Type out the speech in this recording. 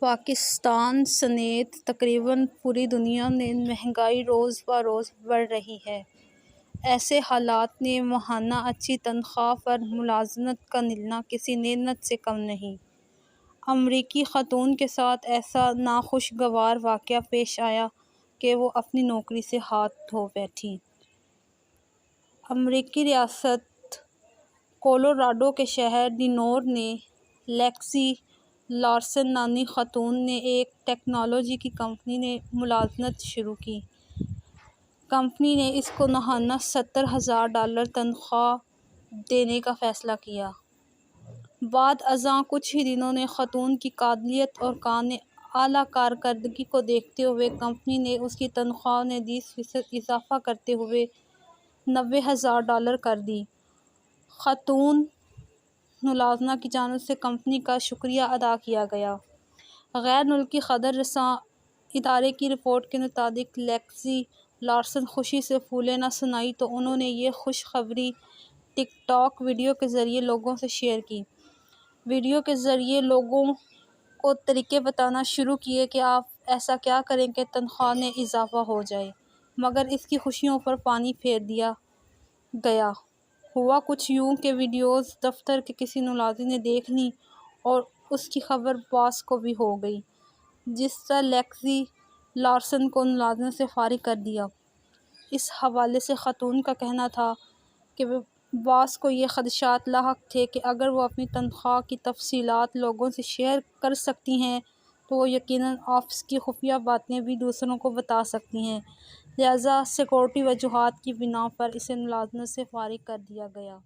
پاکستان سمیت تقریباً پوری دنیا میں مہنگائی روز بروز بڑھ رہی ہے۔ ایسے حالات میں ماہانہ اچھی تنخواہ پر ملازمت کا ملنا کسی نعمت سے کم نہیں۔ امریکی خاتون کے ساتھ ایسا ناخوشگوار واقعہ پیش آیا کہ وہ اپنی نوکری سے ہاتھ دھو بیٹھیں۔ امریکی ریاست کولوراڈو کے شہر ڈینور میں لیکسی لارسن نامی خاتون نے ایک ٹیکنالوجی کی کمپنی میں ملازمت شروع کی۔ کمپنی نے اس کو ماہانہ $70,000 تنخواہ دینے کا فیصلہ کیا۔ بعد ازاں کچھ ہی دنوں میں خاتون کی قابلیت اور اعلیٰ کارکردگی کو دیکھتے ہوئے کمپنی نے اس کی تنخواہ میں 20% اضافہ کرتے ہوئے $90,000 کر دی۔ خاتون ملازمہ کی جانب سے کمپنی کا شکریہ ادا کیا گیا۔ غیر ملکی خبر رساں ادارے کی رپورٹ کے مطابق لیکسی لارسن خوشی سے پھولے نہ سمائی تو انہوں نے یہ خوشخبری ٹک ٹاک ویڈیو کے ذریعے لوگوں سے شیئر کی۔ ویڈیو کے ذریعے لوگوں کو طریقے بتانا شروع کیے کہ آپ ایسا کیا کریں کہ تنخواہ میں اضافہ ہو جائے، مگر اس کی خوشیوں پر پانی پھیر دیا گیا۔ ہوا کچھ یوں کہ ویڈیوز دفتر کے کسی ملازم نے دیکھ لیں اور اس کی خبر باس کو بھی ہو گئی، جس سے لیکسی لارسن کو ملازمت سے فارغ کر دیا۔ اس حوالے سے خاتون کا کہنا تھا کہ باس کو یہ خدشات لاحق تھے کہ اگر وہ اپنی تنخواہ کی تفصیلات لوگوں سے شیئر کر سکتی ہیں تو وہ یقیناً آفس کی خفیہ باتیں بھی دوسروں کو بتا سکتی ہیں، لہٰذا سیکورٹی وجوہات کی بنا پر اسے ملازمت سے فارغ کر دیا گیا۔